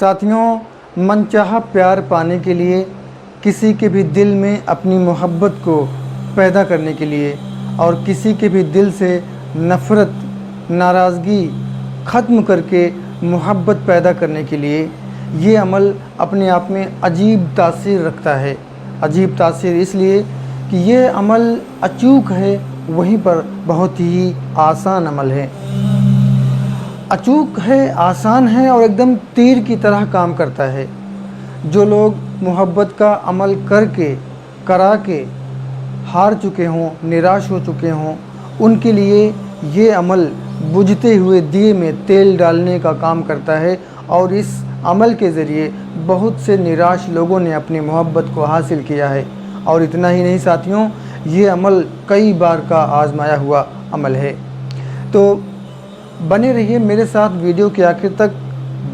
साथियों, मनचाहा प्यार पाने के लिए, किसी के भी दिल में अपनी मोहब्बत को पैदा करने के लिए और किसी के भी दिल से नफ़रत, नाराज़गी ख़त्म करके मोहब्बत पैदा करने के लिए ये अमल अपने आप में अजीब तासीर रखता है। अजीब तासीर इसलिए कि ये अमल अचूक है, वहीं पर बहुत ही आसान अमल है। अचूक है, आसान है और एकदम तीर की तरह काम करता है। जो लोग मोहब्बत का अमल करा के हार चुके हों, निराश हो चुके हों, उनके लिए ये अमल बुझते हुए दिए में तेल डालने का काम करता है और इस अमल के ज़रिए बहुत से निराश लोगों ने अपनी मोहब्बत को हासिल किया है। और इतना ही नहीं साथियों, ये अमल कई बार का आजमाया हुआ अमल है। तो बने रहिए मेरे साथ, वीडियो के आखिर तक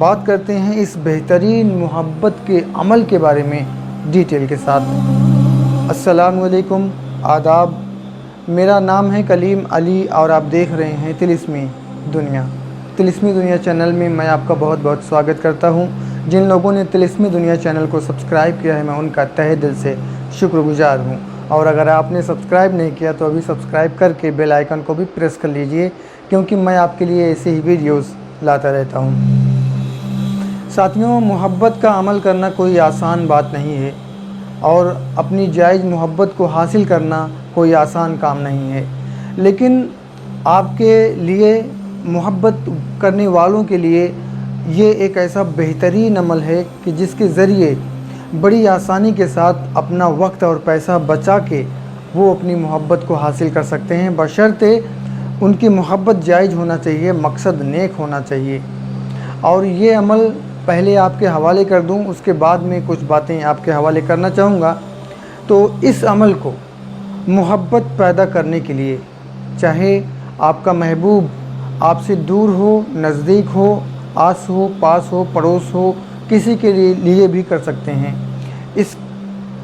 बात करते हैं इस बेहतरीन मोहब्बत के अमल के बारे में डिटेल के साथ। अस्सलाम वालेकुम, आदाब। मेरा नाम है कलीम अली और आप देख रहे हैं तिलिस्मी दुनिया। तिलिस्मी दुनिया चैनल में मैं आपका बहुत बहुत स्वागत करता हूं। जिन लोगों ने तिलिस्मी दुनिया चैनल को सब्सक्राइब किया है, मैं उनका तहे दिल से शुक्रगुजार हूं। और अगर आपने सब्सक्राइब नहीं किया तो अभी सब्सक्राइब करके बेल आइकन को भी प्रेस कर लीजिए, क्योंकि मैं आपके लिए ऐसे ही वीडियोस लाता रहता हूं। साथियों, मोहब्बत का अमल करना कोई आसान बात नहीं है और अपनी जायज़ मोहब्बत को हासिल करना कोई आसान काम नहीं है। लेकिन आपके लिए, मोहब्बत करने वालों के लिए ये एक ऐसा बेहतरीन अमल है कि जिसके ज़रिए बड़ी आसानी के साथ अपना वक्त और पैसा बचा के वो अपनी मोहब्बत को हासिल कर सकते हैं, बशर्ते उनकी मोहब्बत जायज़ होना चाहिए, मकसद नेक होना चाहिए। और ये अमल पहले आपके हवाले कर दूं, उसके बाद में कुछ बातें आपके हवाले करना चाहूँगा। तो इस अमल को मोहब्बत पैदा करने के लिए, चाहे आपका महबूब आपसे दूर हो, नज़दीक हो, आस हो, पास हो, पड़ोस हो, किसी के लिए भी कर सकते हैं। इस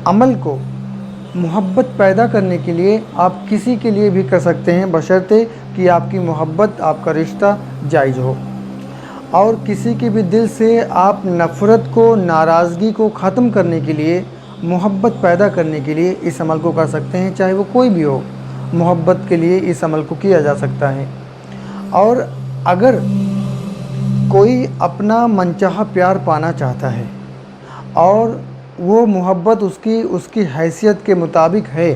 अमल को मोहब्बत पैदा करने के लिए आप किसी के लिए भी कर सकते हैं, बशर्ते कि आपकी मोहब्बत, आपका रिश्ता जायज़ हो। और किसी के भी दिल से आप नफ़रत को, नाराज़गी को ख़त्म करने के लिए, मोहब्बत पैदा करने के लिए इस अमल को कर सकते हैं, चाहे वो कोई भी हो। मोहब्बत के लिए इस अमल को किया जा सकता है। और अगर कोई अपना मनचाहा प्यार पाना चाहता है और वो मोहब्बत उसकी हैसियत के मुताबिक है,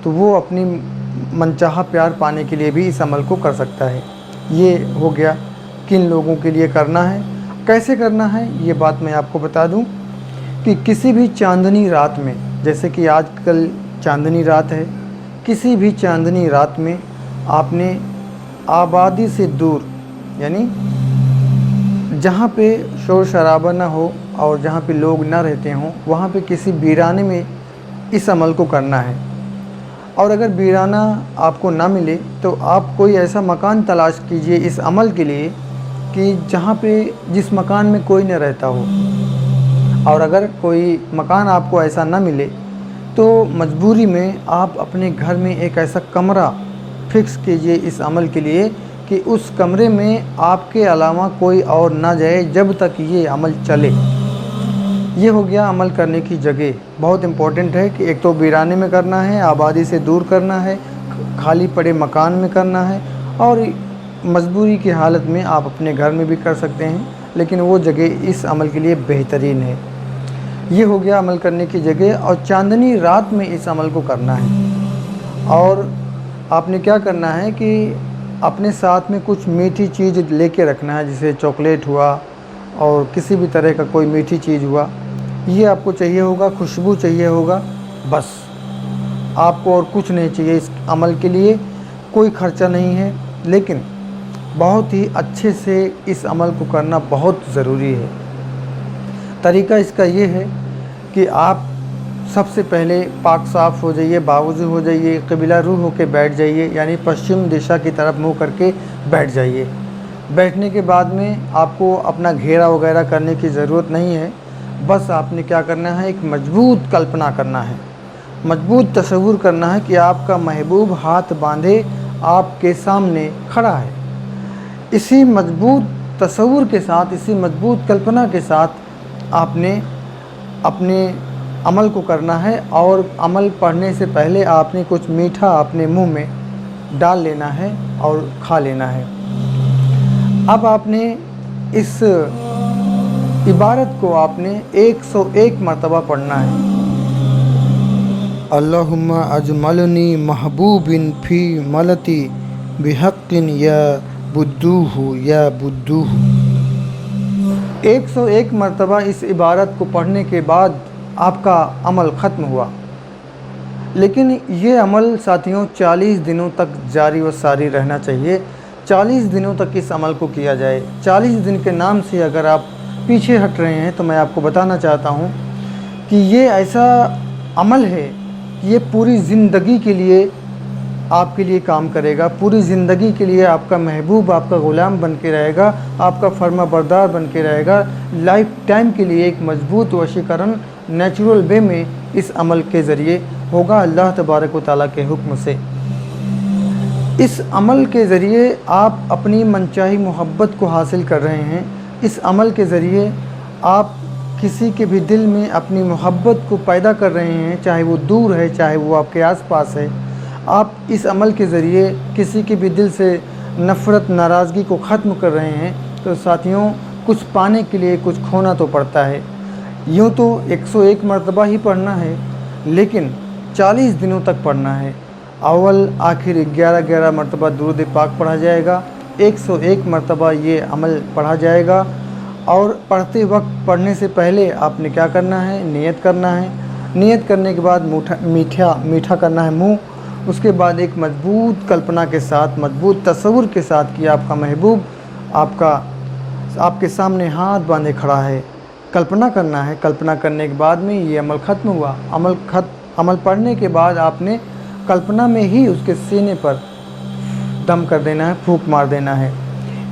तो वो अपनी मनचाहा प्यार पाने के लिए भी इस अमल को कर सकता है। ये हो गया किन लोगों के लिए करना है, कैसे करना है, ये बात मैं आपको बता दूं कि किसी भी चांदनी रात में, जैसे कि आजकल चांदनी रात है, किसी भी चांदनी रात में आपने आबादी से दूर, यानी जहाँ पे शोर शराबा ना हो और जहाँ पे लोग ना रहते हों, वहाँ पे किसी वीराने में इस अमल को करना है। और अगर वीराना आपको ना मिले तो आप कोई ऐसा मकान तलाश कीजिए इस अमल के लिए कि जहाँ पे, जिस मकान में कोई न रहता हो। और अगर कोई मकान आपको ऐसा ना मिले तो मजबूरी में आप अपने घर में एक ऐसा कमरा फिक्स कीजिए इस अमल के लिए कि उस कमरे में आपके अलावा कोई और ना जाए जब तक ये अमल चले। ये हो गया अमल करने की जगह। बहुत इम्पोर्टेंट है कि एक तो वीराने में करना है, आबादी से दूर करना है, खाली पड़े मकान में करना है, और मजबूरी की हालत में आप अपने घर में भी कर सकते हैं, लेकिन वो जगह इस अमल के लिए बेहतरीन है। ये हो गया अमल करने की जगह। और चांदनी रात में इस अमल को करना है। और आपने क्या करना है कि अपने साथ में कुछ मीठी चीज़ लेके रखना है, जैसे चॉकलेट हुआ और किसी भी तरह का कोई मीठी चीज़ हुआ, ये आपको चाहिए होगा। खुशबू चाहिए होगा, बस आपको और कुछ नहीं चाहिए। इस अमल के लिए कोई ख़र्चा नहीं है, लेकिन बहुत ही अच्छे से इस अमल को करना बहुत ज़रूरी है। तरीका इसका ये है कि आप सबसे पहले पाक साफ़ हो जाइए, बावुज़ू हो जाइए, क़िबला रूह होकर बैठ जाइए, यानी पश्चिम दिशा की तरफ मुँह करके बैठ जाइए। बैठने के बाद में आपको अपना घेरा वगैरह करने की ज़रूरत नहीं है। बस आपने क्या करना है, एक मजबूत कल्पना करना है, मजबूत तस्वुर करना है कि आपका महबूब हाथ बांधे आपके सामने खड़ा है। इसी मजबूत तसव्वुर के साथ, इसी मजबूत कल्पना के साथ आपने अपने अमल को करना है। और अमल पढ़ने से पहले आपने कुछ मीठा अपने मुंह में डाल लेना है और खा लेना है। अब आपने इस इबारत को आपने 101 मरतबा पढ़ना है। अल्लाहुम्मा अजमलनी महबूबिन फ़ी मलती बिहक़्क़िन या बुद्दूहु या बुद्दूहु। 101 मरतबा इस इबारत को पढ़ने के बाद आपका अमल ख़त्म हुआ। लेकिन ये अमल साथियों 40 दिनों तक जारी व सारी रहना चाहिए। 40 दिनों तक इस अमल को किया जाए। 40 दिन के नाम से अगर आप पीछे हट रहे हैं तो मैं आपको बताना चाहता हूँ कि ये ऐसा अमल है कि ये पूरी ज़िंदगी के लिए आपके लिए काम करेगा। पूरी ज़िंदगी के लिए आपका महबूब, आपका ग़ुलाम बन के रहेगा, आपका फर्मा बरदार बन के रहेगा। लाइफ टाइम के लिए एक मजबूत वशीकरण नेचुरल वे में इस अमल के ज़रिए होगा, अल्लाह तबारक व तआला के हुक्म से। इस अमल के ज़रिए आप अपनी मनचाही मोहब्बत को हासिल कर रहे हैं। इस अमल के ज़रिए आप किसी के भी दिल में अपनी मोहब्बत को पैदा कर रहे हैं, चाहे वो दूर है, चाहे वो आपके आसपास है। आप इस अमल के ज़रिए किसी के भी दिल से नफ़रत, नाराज़गी को ख़त्म कर रहे हैं। तो साथियों, कुछ पाने के लिए कुछ खोना तो पड़ता है। यूँ तो 101 मरतबा ही पढ़ना है, लेकिन 40 दिनों तक पढ़ना है। अव्वल आखिर 11-11 मरतबा दुरूद पाक पढ़ा जाएगा। 101 मरतबा ये अमल पढ़ा जाएगा। और पढ़ते वक्त, पढ़ने से पहले आपने क्या करना है? नियत करना है। नियत करने के बाद मीठा करना है मुँह। उसके बाद एक मजबूत कल्पना के साथ, मजबूत तसव्वुर के साथ कि आपका महबूब आपके सामने हाथ बांधे खड़ा है। कल्पना करना है। कल्पना करने के बाद में ये अमल ख़त्म हुआ। अमल पढ़ने के बाद आपने कल्पना में ही उसके सीने पर दम कर देना है, फूंक मार देना है।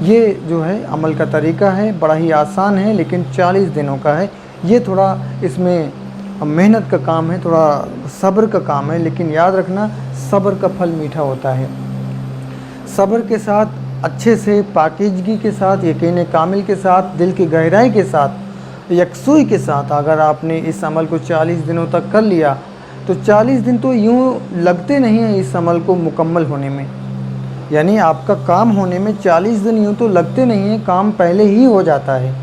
ये जो है अमल का तरीका है, बड़ा ही आसान है, लेकिन 40 दिनों का है। ये थोड़ा इसमें मेहनत का काम है, थोड़ा सब्र का काम है, लेकिन याद रखना सब्र का फल मीठा होता है। सब्र के साथ, अच्छे से, पाकीज़गी के साथ, यकीन कामिल के साथ, दिल की गहराई के साथ, यकसुई के साथ अगर आपने इस अमल को 40 दिनों तक कर लिया तो 40 दिन तो यूँ लगते नहीं हैं इस अमल को मुकम्मल होने में। यानी आपका काम होने में 40 दिन यूँ तो लगते नहीं हैं, काम पहले ही हो जाता है।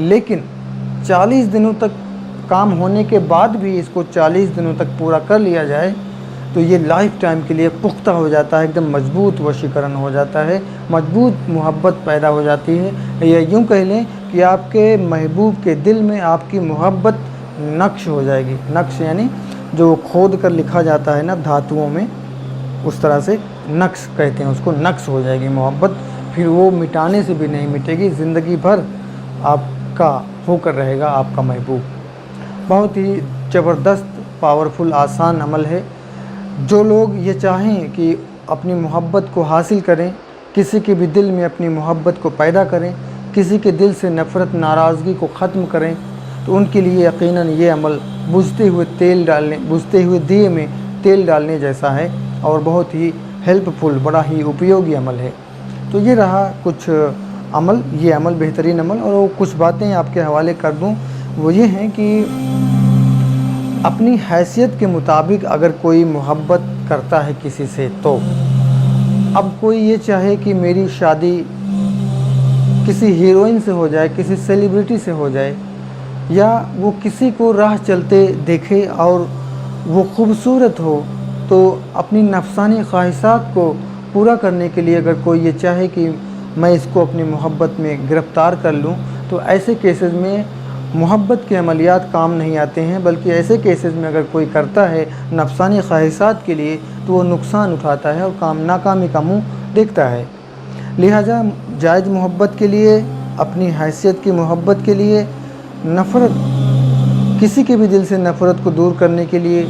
लेकिन 40 दिनों तक काम होने के बाद भी इसको 40 दिनों तक पूरा कर लिया जाए तो ये लाइफ टाइम के लिए पुख्ता हो जाता है, एकदम मजबूत वशीकरण हो जाता है, मजबूत मोहब्बत पैदा हो जाती है। या यूँ कह लें कि आपके महबूब के दिल में आपकी मोहब्बत नक्श हो जाएगी। नक्श यानी जो खोद कर लिखा जाता है ना धातुओं में, उस तरह से नक्श कहते हैं उसको। नक्श हो जाएगी मोहब्बत, फिर वो मिटाने से भी नहीं मिटेगी, ज़िंदगी भर आपका होकर रहेगा आपका महबूब। बहुत ही ज़बरदस्त, पावरफुल, आसान अमल है। जो लोग ये चाहें कि अपनी मोहब्बत को हासिल करें, किसी के भी दिल में अपनी मोहब्बत को पैदा करें, किसी के दिल से नफ़रत, नाराज़गी को ख़त्म करें, तो उनके लिए यकीनन ये अमल बुझते हुए दिए में तेल डालने जैसा है और बहुत ही हेल्पफुल, बड़ा ही उपयोगी अमल है। तो ये रहा कुछ अमल, ये अमल बेहतरीन अमल। और कुछ बातें आपके हवाले कर दूं, वो ये हैं कि अपनी हैसियत के मुताबिक अगर कोई मोहब्बत करता है किसी से, तो अब कोई ये चाहे कि मेरी शादी किसी हीरोइन से हो जाए, किसी सेलिब्रिटी से हो जाए, या वो किसी को राह चलते देखे और वो खूबसूरत हो, तो अपनी नफसानी ख्वाहिशात को पूरा करने के लिए अगर कोई ये चाहे कि मैं इसको अपनी मोहब्बत में गिरफ़्तार कर लूँ, तो ऐसे केसेस में मोहब्बत के अमलियात काम नहीं आते हैं। बल्कि ऐसे केसेस में अगर कोई करता है नफसानी ख्वाहिशात के लिए, तो वो नुकसान उठाता है और नाकामी का मुँह देखता है। लिहाजा जायज़ मोहब्बत के लिए, अपनी हैसियत की मोहब्बत के लिए, नफ़रत, किसी के भी दिल से नफ़रत को दूर करने के लिए,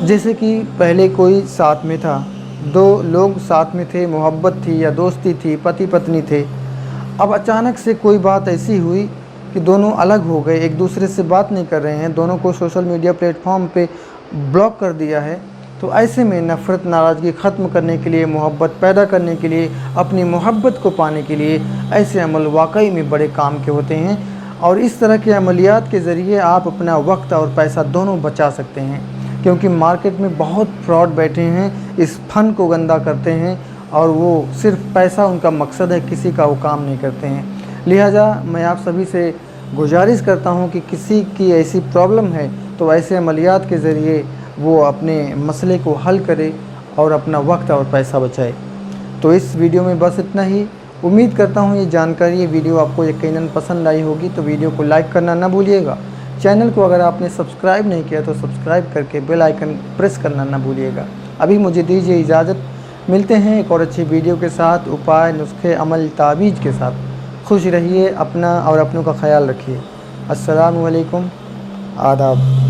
जैसे कि पहले कोई साथ में था, दो लोग साथ में थे, मोहब्बत थी या दोस्ती थी, पति पत्नी थे। अब अचानक से कोई बात ऐसी हुई कि दोनों अलग हो गए, एक दूसरे से बात नहीं कर रहे हैं, दोनों को सोशल मीडिया प्लेटफॉर्म पे ब्लॉक कर दिया है। तो ऐसे में नफ़रत नाराज़गी ख़त्म करने के लिए, मोहब्बत पैदा करने के लिए, अपनी मोहब्बत को पाने के लिए ऐसे अमल वाकई में बड़े काम के होते हैं। और इस तरह के अमलियात के ज़रिए आप अपना वक्त और पैसा दोनों बचा सकते हैं, क्योंकि मार्केट में बहुत फ्रॉड बैठे हैं, इस फ़न को गंदा करते हैं और वो सिर्फ पैसा उनका मकसद है, किसी का वो काम नहीं करते हैं। लिहाजा मैं आप सभी से गुजारिश करता हूँ कि किसी की ऐसी प्रॉब्लम है तो ऐसे अमलियात के ज़रिए वो अपने मसले को हल करे और अपना वक्त और पैसा बचाए। तो इस वीडियो में बस इतना ही। उम्मीद करता हूँ ये जानकारी, ये वीडियो आपको यकीनन पसंद आई होगी। तो वीडियो को लाइक करना ना भूलिएगा। चैनल को अगर आपने सब्सक्राइब नहीं किया तो सब्सक्राइब करके बेल आइकन प्रेस करना ना भूलिएगा। अभी मुझे दीजिए इजाज़त। मिलते हैं एक और अच्छी वीडियो के साथ, उपाय, नुस्खे, अमल, तावीज़ के साथ। खुश रहिए, अपना और अपनों का ख्याल रखिए। अस्सलामु अलैकुम, आदाब।